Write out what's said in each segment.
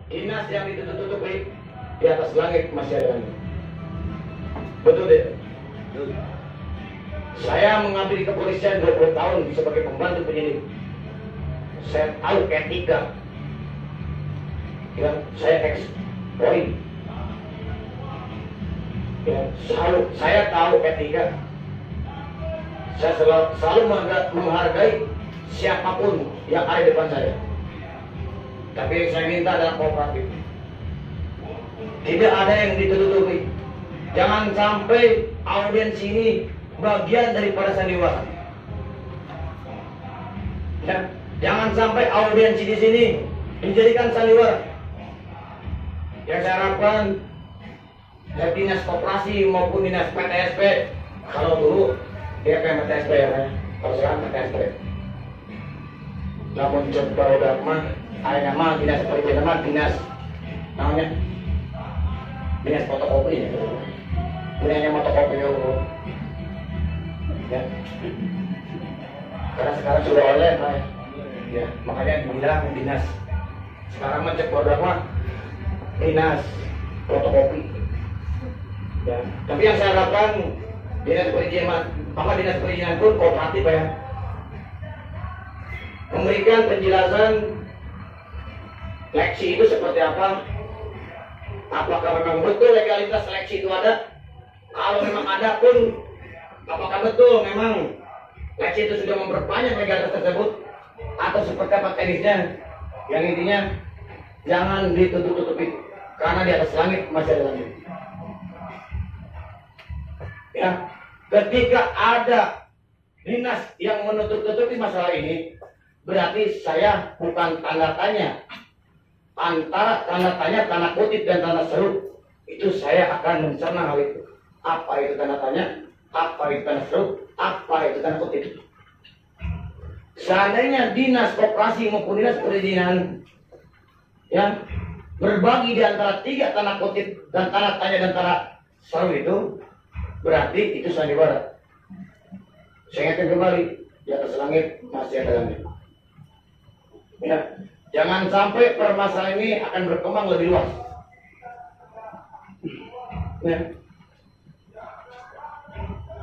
dinas yang ditutup-tutupi di atas langit masih ada langit. Betul deh. Saya mengabdi di kepolisian 20 tahun sebagai pembantu penyidik. Saya tahu etika. Ya, saya ex-polri. Ya, saya tahu etika. Saya selalu menghargai siapapun yang ada di depan saya. Tapi yang saya minta adalah kooperatif. Tidak ada yang ditutupi. Jangan sampai audiens ini bagian daripada sandiwara. Ya, jangan sampai audiens di sini dijadikan sandiwara. Yang saya harapkan dari dinas koperasi maupun dinas PTSP, kalau dulu dia kayak PTSP ya, kalau sekarang PTSP. Namun coba udah mah, ada nama dinas perizinan mah dinas namanya dinas fotokopi ya. Ini hanya fotokopi ya. Karena sekarang sudah online lah ya, makanya dibilang dinas. Sekarang mah cek produk mah dinas fotokopi ya. Tapi yang saya harapkan dinas perizinan pun kooperatif ya, memberikan penjelasan seleksi itu seperti apa, apakah memang betul legalitas seleksi itu ada, kalau memang ada pun apakah betul memang seleksi itu sudah memperpanjang legalitas tersebut atau seperti apa teknisnya. Yang intinya jangan ditutup-tutupi, karena di atas langit masih ada langit. Ya, ketika ada dinas yang menutup-tutupi masalah ini, berarti saya bukan tanda tanya. Antara tanda tanya, tanda kutip, dan tanda seru, itu saya akan mencerna hal itu. Apa itu tanda tanya, apa itu tanda seru, apa itu tanda kutip. Seandainya dinas koperasi maupun dinas perizinan yang berbagi di antara 3 tanda kutip dan tanda tanya dan tanda seru itu, berarti itu sandiwara. Saya ingatkan kembali, di atas langit masih ada langit. Ya, jangan sampai permasalahan ini akan berkembang lebih luas. Ya.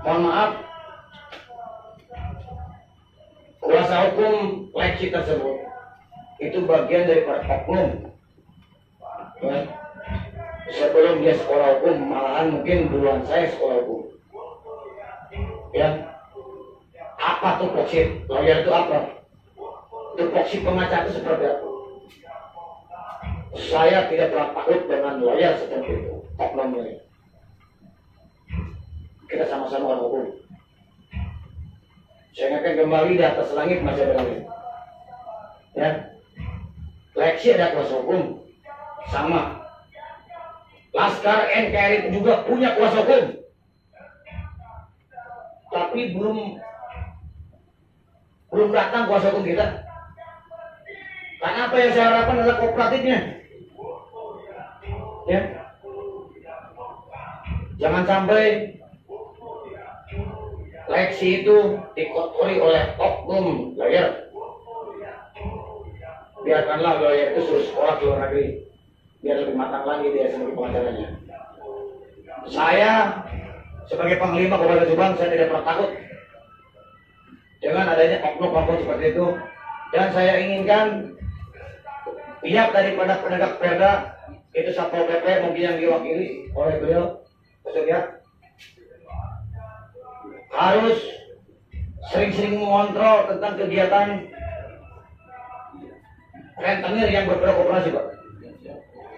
Mohon maaf, kuasa hukum seleksi tersebut itu bagian dari oknum. Ya. Sebelum dia sekolah hukum, malahan mungkin duluan saya sekolah hukum. Ya, apa tuh poksi? Lawyer itu apa? Tupoksi pengacara itu seperti apa? Saya tidak pernah takut dengan lawyer seperti itu, oknumnya. Kita sama-sama orang hukum. Saya ingatkan kembali, di atas langit masih ada langit. Ya, seleksi ada kuasa hukum, sama. Laskar NKRI juga punya kuasa hukum, tapi belum datang kuasa hukum kita. Karena apa yang saya harapkan adalah kooperatifnya. Ya, jangan sampai seleksi itu dikotori oleh oknum lawyer. Biarkanlah lawyer itu suruh sekolah ke luar negeri, biar lebih matang lagi dia sebagai pengacaranya. Saya sebagai panglima Kabupaten Subang, saya tidak pernah takut dengan adanya oknum-oknum seperti itu. Dan saya inginkan pihak daripada penegak perda, itu Satpol PP mungkin yang diwakili oleh beliau, Pak, harus sering-sering mengontrol tentang kegiatan rentenir yang berkoperasi, Pak.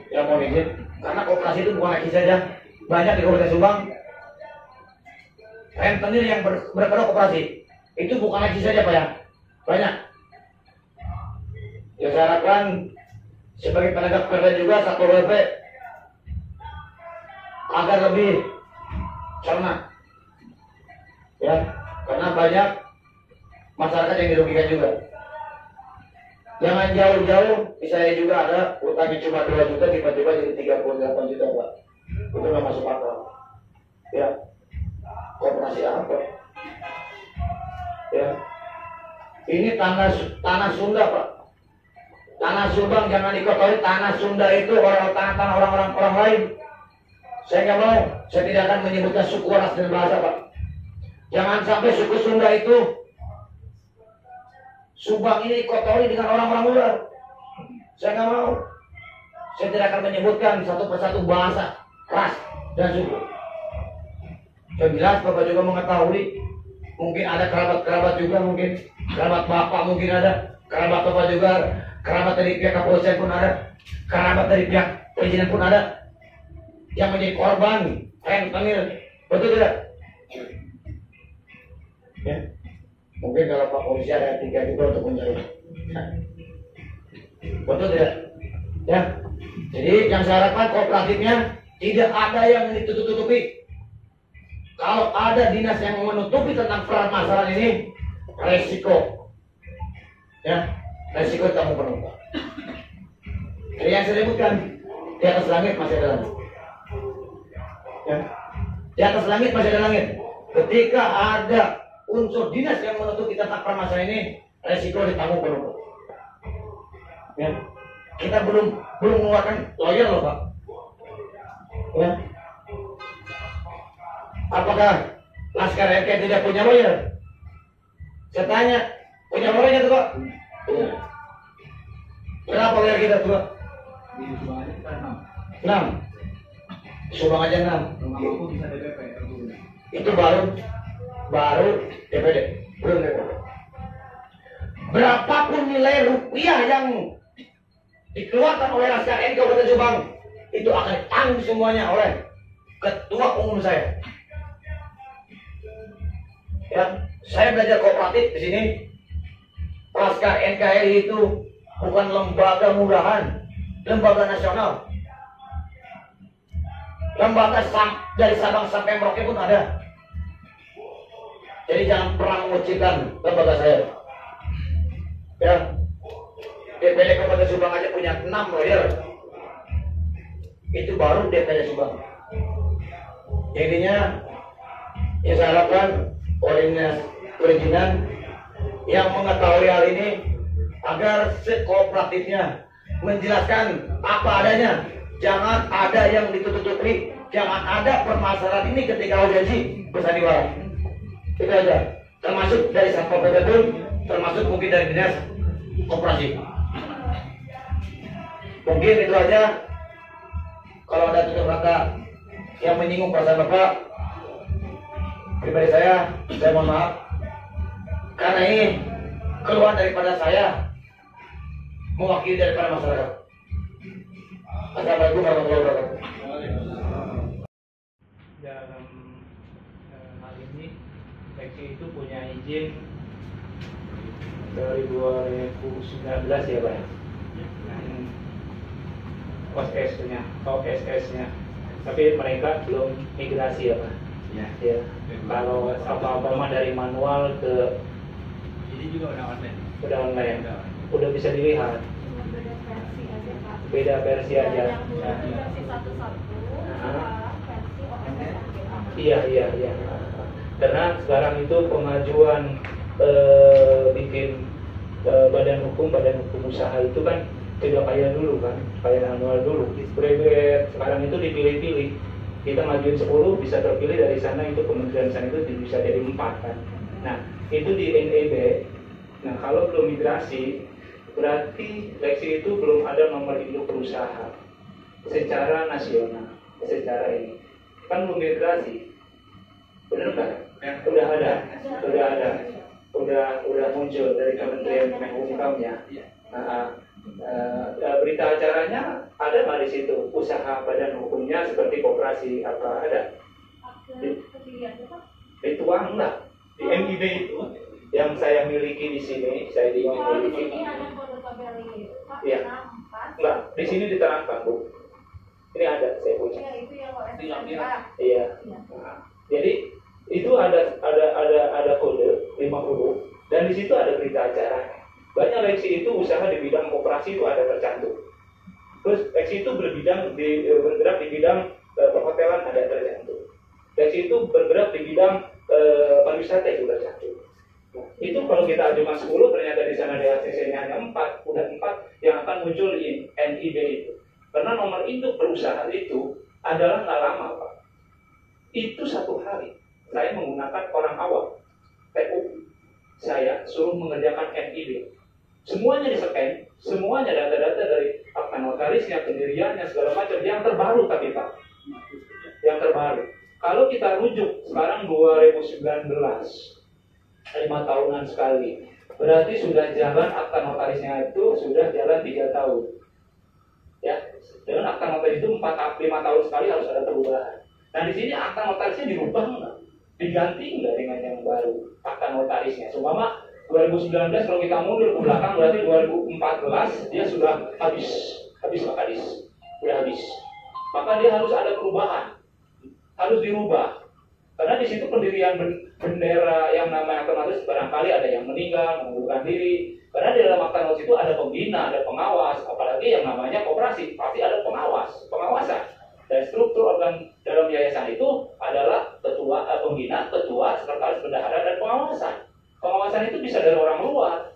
Ya, mohon izin, karena koperasi itu bukan lagi saja, banyak di Kabupaten Subang rentenir yang berkoperasi. Itu bukan lagi saja, Pak, ya, banyak. Ya, saya harapkan sebagai penegak perda juga Satpol PP agar lebih cermat. Ya, karena banyak masyarakat yang dirugikan juga. Jangan jauh-jauh, misalnya juga ada utangnya cuma 2 juta tiba-tiba jadi 38 juta, Pak. Itu nggak masuk akal. Ya, koperasi apa? Ya, ini tanah Sunda, Pak. Tanah Tanah Subang jangan dikotori, tanah Sunda itu tanah orang-orang lain. Saya nggak mau, saya tidak akan menyebutkan suku, ras, dan bahasa, Pak. Jangan sampai suku Sunda itu Subang ini dikotori dengan orang-orang luar. Saya nggak mau. Saya tidak akan menyebutkan satu persatu bahasa, ras, dan suku. Yang jelas Bapak juga mengetahui, mungkin ada kerabat-kerabat juga, mungkin kerabat Bapak mungkin ada, kerabat Bapak juga, kerabat dari pihak kepolisian pun ada, kerabat dari pihak perizinan pun ada, yang menjadi korban rentenir, betul tidak? Ya. Mungkin kalau Pak Polisi ada 3 juga untuk mencari, betul tidak? Ya. Jadi yang saya harapkan kooperatifnya tidak ada yang ditutup-tutupi. Kalau ada dinas yang menutupi tentang permasalahan ini, resiko, ya, resiko kamu penumpang. Jadi yang saya sebutkan, di atas langit masih ada langit. Ya. Di atas langit masih ada langit. Ketika ada unsur dinas yang menutupi tentang permasalahan ini, resiko ditanggung penumpang. Ya. Kita belum mengeluarkan lawyer loh, Pak. Ya. Apakah Laskar RK tidak punya lawyer? Saya tanya, punya lawyer tuh, Pak? Punya. Berapa lawyer kita tuh, Pak? Di Subang aja kita 6. 6. Subang aja 6. Rumah aku bisa DPP. Itu baru DPD, belum DPD. Berapapun nilai rupiah yang dikeluarkan oleh Laskar RK Kabupaten Subang, itu akan ditanggung semuanya oleh ketua umum saya. Ya, saya belajar kooperatif di sini. Laskar NKRI itu bukan lembaga murahan, lembaga nasional. Lembaga dari Sabang sampai Merauke pun ada. Jadi jangan pernah mengucilkan lembaga saya. Ya, DPD Kabupaten Subang aja punya 6 lawyer. Itu baru DPD Subang. Jadinya, yang saya harapkan oleh dinas perizinan yang mengetahui hal ini agar sekooperatifnya menjelaskan apa adanya, jangan ada yang ditutup-tutupi, jangan ada permasalahan ini ketika audiensi bersandiwara. Itu aja, termasuk dari Satpol PP pun, termasuk mungkin dari dinas koperasi. Mungkin itu aja. Kalau ada tutur kata yang menyinggung perasaan Bapak, pribadi saya mohon maaf. Karena ini keluar daripada saya, mewakili daripada masyarakat. Assalamualaikum warahmatullahi wabarakatuh. Dalam hal ini, Leksi itu punya izin dari 2019 ya Pak. OSS-nya. Tapi mereka belum migrasi ya Pak. Ya. Kalau apa-apa dari manual ke Ini juga udah online. Udah online. Udah bisa dilihat. Cuma beda versi aja, Pak. Beda versi aja. Yang dulu versi 1.1, versi OSS. Iya. Karena sekarang itu pengajuan bikin badan hukum usaha itu kan tidak kayak dulu kan, kayak manual dulu. Sekarang itu dipilih-pilih. Kita ngajuin 10 bisa terpilih dari sana, itu kementerian sana itu bisa jadi 4 kan. Nah itu di NEB. Nah kalau belum migrasi berarti Leksi itu belum ada nomor induk perusahaan secara nasional, secara ini kan belum migrasi, benar kan? Udah muncul dari Kementerian Menkumhamnya. Berita acaranya ada nggak di situ? Usaha badan hukumnya seperti koperasi apa ada? Dituang lah di NIB itu yang saya miliki di sini, saya dimiliki. Ini ada kode tabeli. Iya. Enggak, di sini diterangkan Bu. Ini ada saya punya. Ya, itu yang OSS. Iya. Nah, jadi itu ada kode 50 dan di situ ada berita acara. Banyak Leksi itu usaha di bidang koperasi itu ada tercantum. Terus Leksi itu bergerak di bidang perhotelan ada tercantum. Leksi itu bergerak di bidang pariwisata juga tercantum. Itu kalau kita ajukan 10, ternyata di sana DHCC-nya hanya 4, udah 4 yang akan muncul di NIB itu. Karena nomor induk perusahaan itu adalah nggak lama, Pak. Itu 1 hari saya menggunakan orang awam, TU. Saya suruh mengerjakan NIB. Semuanya di-scan, semuanya data-data dari akta notarisnya, pendiriannya, segala macam. Yang terbaru tapi Pak. Yang terbaru. Kalau kita rujuk sekarang 2019, 5 tahunan sekali. Berarti sudah jalan akta notarisnya itu sudah jalan 3 tahun. Ya, dengan akta notaris itu 5 tahun sekali harus ada perubahan. Nah di sini akta notarisnya dirubah nggak? Diganti nggak dengan yang baru akta notarisnya? Seumpama 2019 kalau kita mundur ke belakang berarti 2014 dia sudah habis Pak Kadis, sudah habis. Maka dia harus ada perubahan, harus dirubah. Karena di situ pendirian bendera yang namanya akta notaris barangkali ada yang meninggal, mengundurkan diri. Karena di dalam akta notaris itu ada pembina, ada pengawas, apalagi yang namanya koperasi pasti ada pengawasan. Dan struktur organ dalam yayasan itu adalah ketua, pembina, ketua, sekretaris bendahara, dan pengawasan. Pengawasan itu bisa dari orang luar.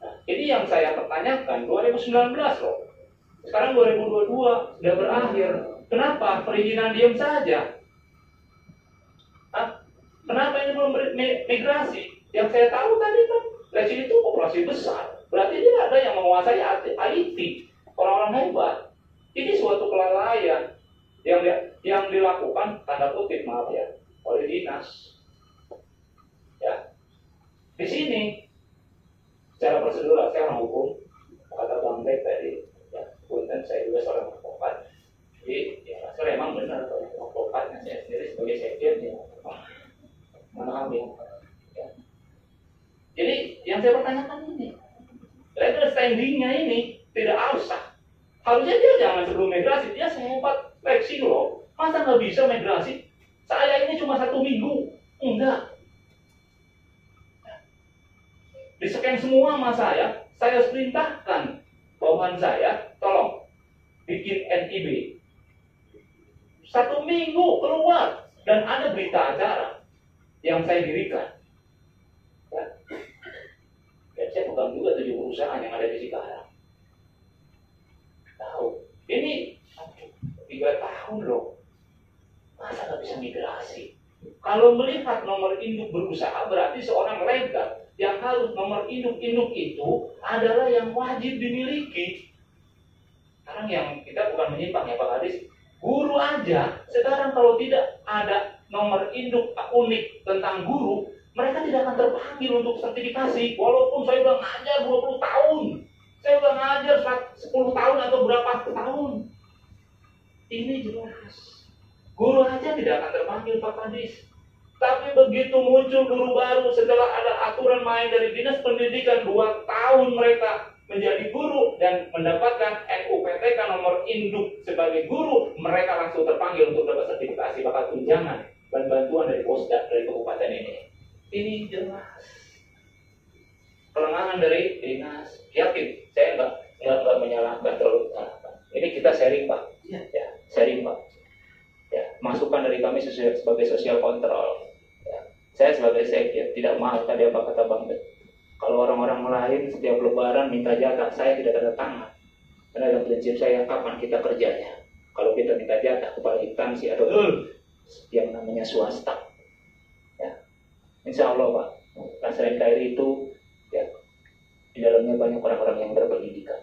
Nah, ini yang saya pertanyakan, 2019 loh. Sekarang 2022, sudah berakhir. Kenapa? Perizinan diam saja. Hah? Kenapa ini belum migrasi? Yang saya tahu tadi kan, Lexi itu operasi besar. Berarti dia ada yang menguasai IT. Orang-orang hebat. Ini suatu kelalaian yang dilakukan, tanda kutip, maaf ya, oleh dinas. Ya. Di sini, secara prosedural, saya orang hukum, kata Bang Bek tadi, ya, punten saya juga seorang advokat. Jadi, ya, saya emang benar kalau advokatnya saya sendiri sebagai sekjen, ya, memahami. Ya. Jadi, yang saya pertanyakan ini, legal standing-nya ini tidak usah. Harusnya dia jangan sebelum migrasi, dia sehebat Lexi loh. Masa nggak bisa migrasi? Saya ini cuma 1 minggu. Enggak. Di-scan semua sama saya perintahkan bawahan saya, tolong bikin NIB. 1 minggu keluar, dan ada berita acara yang saya dirikan. Ya. Dan saya pegang juga 7 perusahaan yang ada di Cikarang. Tahu, ini 3 tahun loh, masa nggak bisa migrasi? Kalau melihat nomor induk berusaha berarti seorang legal yang harus nomor induk-induk itu adalah yang wajib dimiliki. Sekarang yang kita bukan menyimpang ya Pak Kadis, guru aja sekarang kalau tidak ada nomor induk unik tentang guru, mereka tidak akan terpanggil untuk sertifikasi. Walaupun saya udah ngajar 20 tahun. Saya udah ngajar 10 tahun atau berapa tahun. Ini jelas. Guru aja tidak akan terpanggil Pak Kadis. Tapi begitu muncul guru baru setelah ada aturan main dari Dinas Pendidikan 2 tahun mereka menjadi guru dan mendapatkan NUPTK nomor induk sebagai guru, mereka langsung terpanggil untuk dapat sertifikasi bakal tunjangan dan bantuan dari Posda dari kabupaten ini. Ini jelas. Kelengahan dari dinas. Yakin, saya nggak menyalahkan terlalu. Ini kita sharing Pak, ya, sharing Pak. Ya, masukan dari kami sebagai sosial kontrol. Ya, saya sebagai sekjen tidak mau tadi apa kata Bang Bet. Kalau orang-orang lain setiap lebaran minta jatah, saya tidak tanda tangan. Karena dalam prinsip saya kapan kita kerjanya. Kalau kita minta jatah kepada instansi atau yang namanya swasta. Ya, insya Allah Pak, Nasren KRI itu ya di dalamnya banyak orang-orang yang berpendidikan.